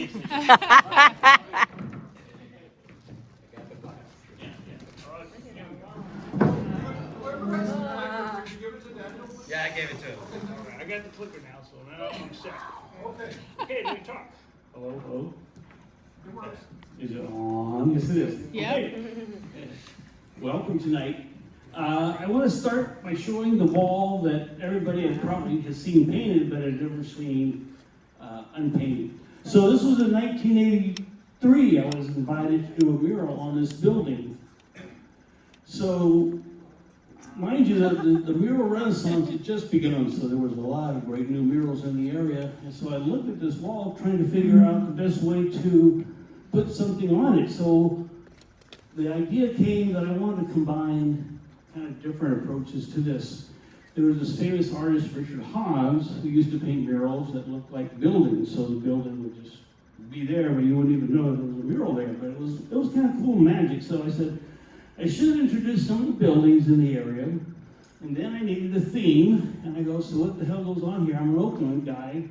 Yeah, I gave it to him. All right, I got the clicker now, so now I'm set. Okay, let me talk. Hello, hello. Is it on? Yes, it is. Yeah. Okay. Welcome tonight. I want to start by showing the wall that everybody has probably has seen painted, but has never seen unpainted. So this was in 1983. I was invited to do a mural on this building. So, mind you, the mural renaissance had just begun, so there was a lot of great new murals in the area. And so I looked at this wall trying to figure out the best way to put something on it. So the idea came that I wanted to combine kind of different approaches to this. There was this famous artist, Richard Haas, who used to paint murals that looked like buildings. So the building would just be there, but you wouldn't even know there was a mural there. But it was kind of cool magic. So I said, I should introduce some of the buildings in the area, and then I needed a theme, and I go, so what the hell goes on here? I'm an Oakland guy,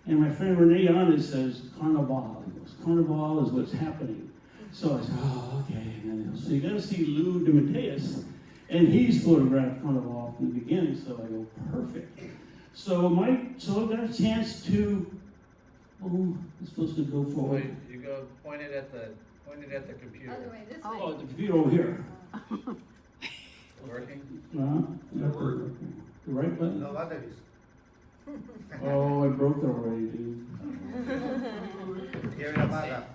and my friend Renee Yanez says, Carnaval. He goes, Carnaval is what's happening. So I said, oh, okay. And then, so you got to see Lou de Mateus, and he's photographed Carnaval from the beginning, so I go, perfect. So I got a chance to, I'm supposed to go forward. Wait, you go point it at the computer. Oh, the computer over here. Working? No, not working. The right button? No batteries. Oh, I broke it already, dude. Here in Amada.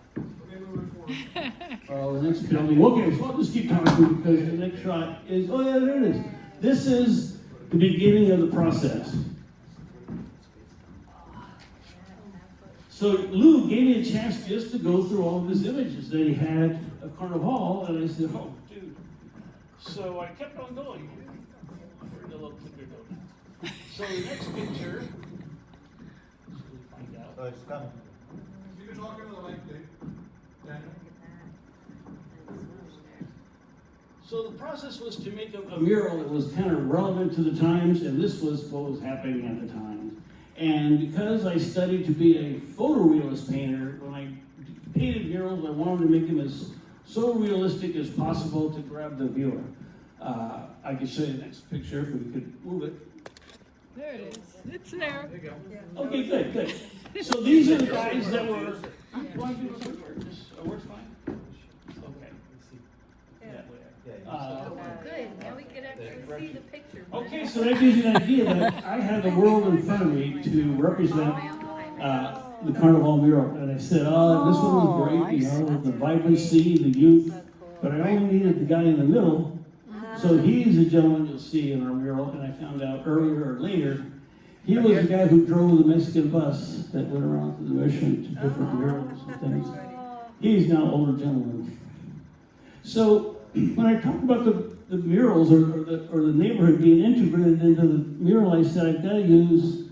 Oh, the next building. Okay, so I'll just keep talking because the next shot is, oh yeah, there it is. This is the beginning of the process. So Lou gave me a chance just to go through all of his images that he had of Carnaval, and I said, oh, dude. So I kept on going. Where'd the little clicker go? So the next picture, let's find out. Oh, it's coming. You can talk into the mic, Dave. Daniel. So the process was to make a mural that was kind of relevant to the times, and this was what was happening at the time. And because I studied to be a photorealist painter, when I painted murals, I wanted to make them as so realistic as possible to grab the viewer. I could show you the next picture if we could move it. There it is. It's there. There you go. Okay, good. So these are the guys that were. You want to do this work? It works fine. Okay. Good, now we can actually see the picture. Okay, so that gives you an idea that I had the world in front of me to represent the Carnaval mural. And I said, oh, this one was great, you know, the vibrancy, the youth, but I only needed the guy in the middle. So he's the gentleman you'll see in our mural, and I found out earlier or later, he was the guy who drove the Mexican bus that went around to the mission to different murals and things. He's now an older gentleman. So when I talk about the murals or the neighborhood being integrated into the mural, I said I've got to use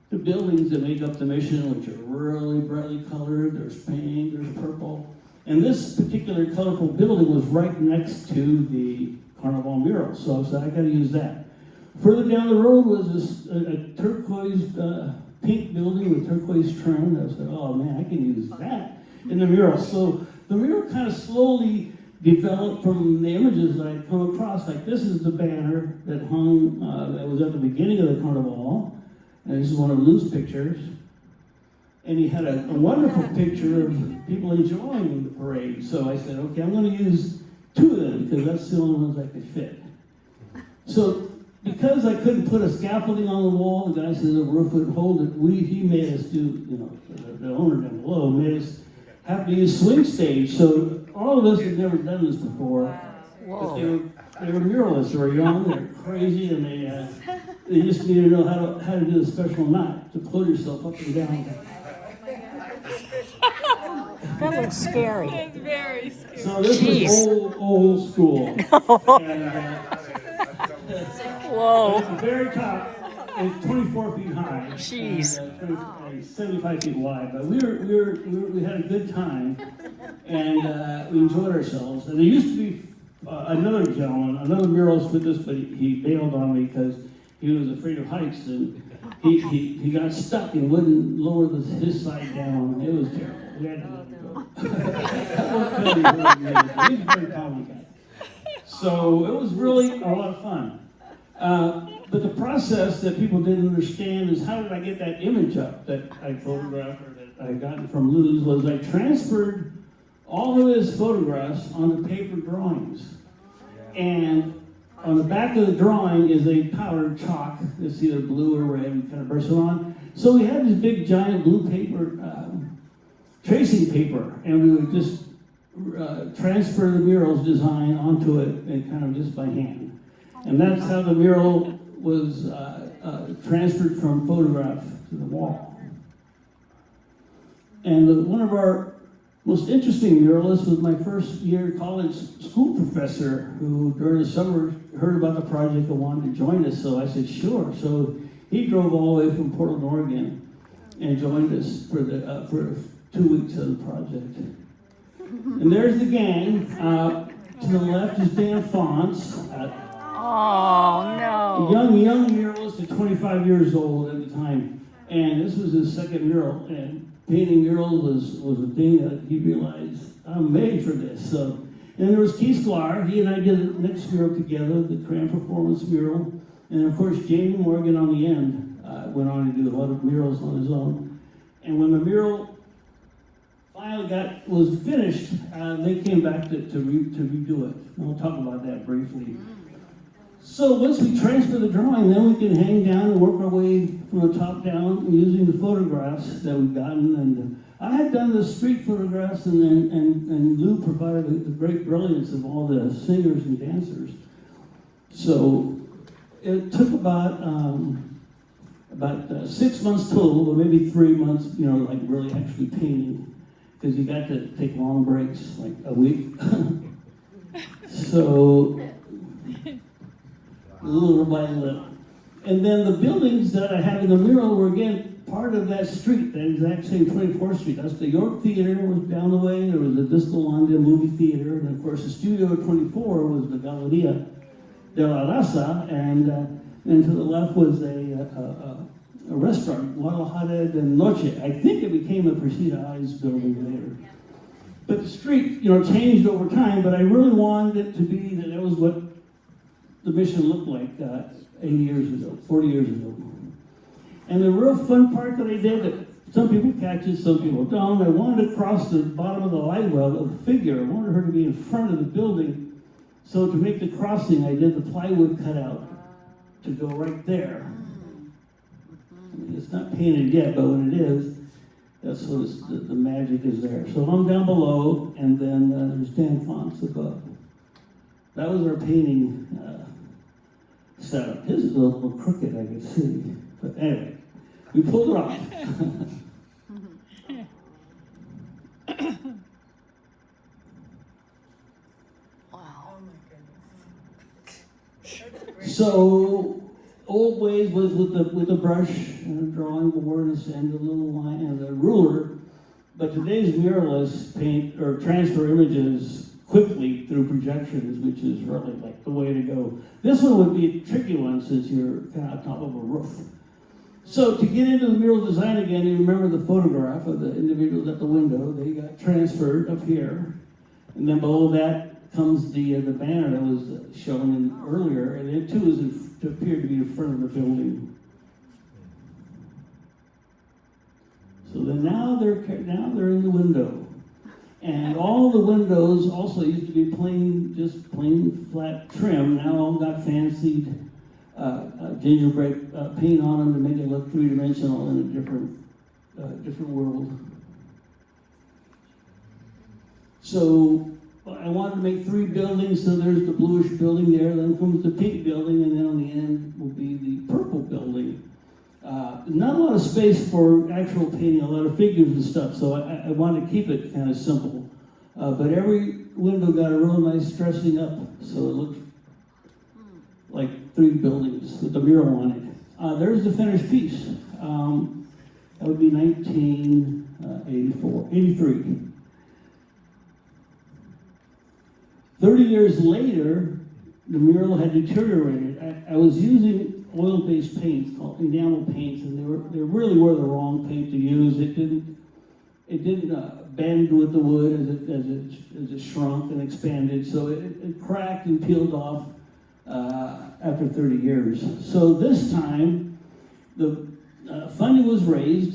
the buildings that make up the mission, which are really brightly colored. There's pink, there's purple. And this particular colorful building was right next to the Carnaval mural, so I said I got to use that. Further down the road was a turquoise pink building with turquoise trim. I said, oh man, I can use that in the mural. So the mural kind of slowly developed from the images that I'd come across. Like this is the banner that hung, that was at the beginning of the Carnaval. And this is one of Lou's pictures. And he had a wonderful picture of people enjoying the parade. So I said, okay, I'm going to use two of them because that's the only ones I could fit. So because I couldn't put a scaffolding on the wall, the guy said the roof would hold it. He made us do, you know, the owner down below made us have to use swing stage. So all of us had never done this before. But they were muralists. They were young, they were crazy, and they just needed to know how to do the special knot to pull yourself up and down. That looks scary. It's very scary. So this was old school. And, Whoa. at the very top, it's 24 feet high. Jeez. And 75 feet wide. But we had a good time, and we enjoyed ourselves. And there used to be another gentleman, another muralist with us, but he bailed on me because he was afraid of heights, and he got stuck and wouldn't lower his side down. It was terrible. We had to let him go. He's a very common guy. So it was really a lot of fun. But the process that people didn't understand is, how did I get that image up that I photographed or that I got from Lou's, was I transferred all of his photographs onto paper drawings. And on the back of the drawing is a powdered chalk. It's either blue or red, and kind of brush it on. So we had this big giant blue paper, tracing paper, and we would just transfer the mural's design onto it, and kind of just by hand. And that's how the mural was transferred from photograph to the wall. And one of our most interesting muralists was my first year college school professor, who during the summer heard about the project and wanted to join us. So I said, sure. So he drove all the way from Portland, Oregon, and joined us for 2 weeks of the project. And there's the gang. To the left is Dan Fonts. Oh, no. Young muralist at 25 years old at the time. And this was his second mural. And painting murals was a thing that he realized, I'm made for this. So, and there was Keith Sklar. He and I did the next mural together, the Cram Performance mural. And of course, Jamie Morgan on the end went on to do a lot of murals on his own. And when the mural finally was finished, they came back to redo it. And we'll talk about that briefly. So once we transfer the drawing, then we can hang down and work our way from the top down using the photographs that we've gotten. And I had done the street photographs, and Lou provided the great brilliance of all the singers and dancers. So it took about 6 months total, but maybe 3 months, like really actually painting, because you got to take long breaks, like a week. So little by little. And then the buildings that I have in the mural were, again, part of that street, that exact same 24th Street. That's the York Theater was down the way. There was the Disco London movie theater. And of course, the Studio 24 was the Galeria de la Raza. And to the left was a restaurant, Guadalajara de Noche. I think it became a Presida Eyes building later. But the street, changed over time, but I really wanted it to be that was what the mission looked like 80 years ago, 40 years ago. And the real fun part that I did, that some people catch it, some people don't, I wanted to cross the bottom of the light well of the figure. I wanted her to be in front of the building. So to make the crossing, I did the plywood cutout to go right there. I mean, it's not painted yet, but when it is, that's what the magic is there. So I'm down below, and then there's Dan Fonts above. That was our painting setup. His is a little crooked, I could see. But anyway, we pulled it off. Wow. So, old ways was with the brush and a drawing board and a little line and a ruler. But today's muralists paint or transfer images quickly through projections, which is really like the way to go. This one would be a tricky one since you're kind of on top of a roof. So to get into the mural design again, you remember the photograph of the individuals at the window. They got transferred up here. And then below that comes the banner that was shown in earlier. And it too is appeared to be in front of the building. So then now they're in the window. And all the windows also used to be just plain flat trim. Now all got fancied gingerbread paint on them to make it look three-dimensional in a different world. So I wanted to make 3 buildings. So there's the bluish building there. Then comes the pink building, and then on the end will be the purple building. Not a lot of space for actual painting, a lot of figures and stuff, so I wanted to keep it kind of simple. But every window got a real nice dressing up, so it looked like 3 buildings with the mural on it. There's the finished piece. That would be 1983. 30 years later, the mural had deteriorated. I was using oil-based paints called enamel paints, and they really were the wrong paint to use. It didn't bend with the wood as it shrunk and expanded, so it cracked and peeled off after 30 years. So this time, the funding was raised.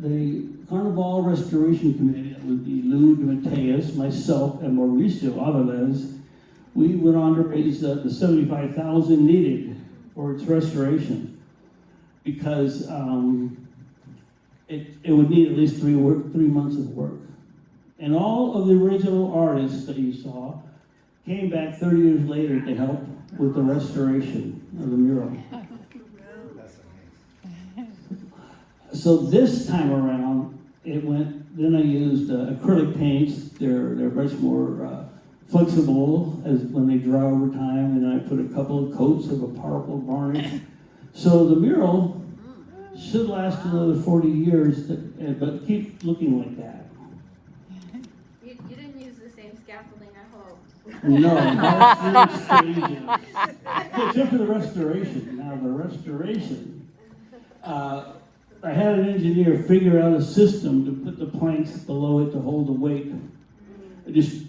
The Carnaval Restoration Committee, that would be Lou DeMatteis, myself, and Mauricio Avilés, we went on to raise the $75,000 needed for its restoration, because it would need at least 3 months of work. And all of the original artists that you saw came back 30 years later to help with the restoration of the mural. So this time around, then I used acrylic paints. They're much more flexible as when they dry over time, and I put a couple of coats of a powerful varnish. So the mural should last another 40 years, but keep looking like that. You didn't use the same scaffolding, I hope. No, that's really strange. Except for the restoration. Now the restoration, I had an engineer figure out a system to put the planks below it to hold the weight. Just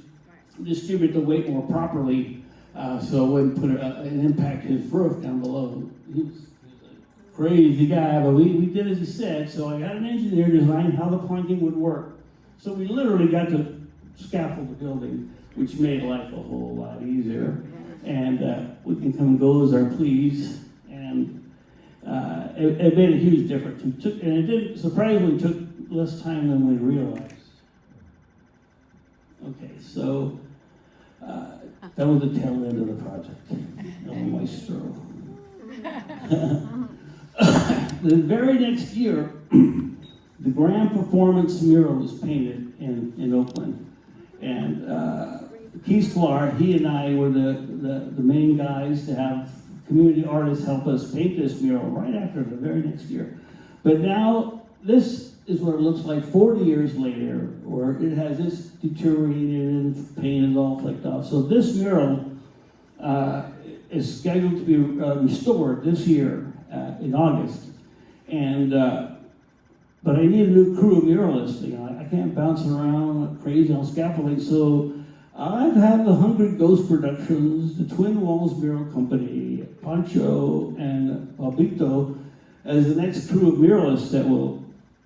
distribute the weight more properly, so it wouldn't put an impact his roof down below. He was a crazy guy, but we did as he said. So I got an engineer design how the planking would work. So we literally got to scaffold the building, which made life a whole lot easier. And we can come and go as our please. And it made a huge difference. It surprisingly took less time than we realized. Okay, so that was the tail end of the project. El Maestro. The very next year, the Grand Performance mural was painted in Oakland. And Keith Sklar, he and I were the main guys to have community artists help us paint this mural right after the very next year. But now, this is what it looks like 40 years later, where it has this deteriorated and paint is all flicked off. So this mural is scheduled to be restored this year in August. And but I need a new crew of muralists. You know, I can't bounce around like crazy on scaffolding. So I've had the Hungry Ghost Productions, the Twin Walls Mural Company, Pancho and Albito as the next crew of muralists that will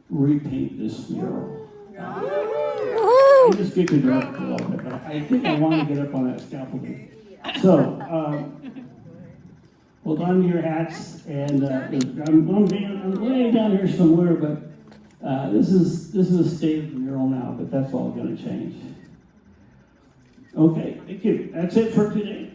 repaint this mural. I just get to direct a little bit, but I think I want to get up on that scaffolding. So, hold on to your hats, and I'm laying down here somewhere, but this is the state of the mural now, but that's all going to change. Okay, thank you. That's it for today.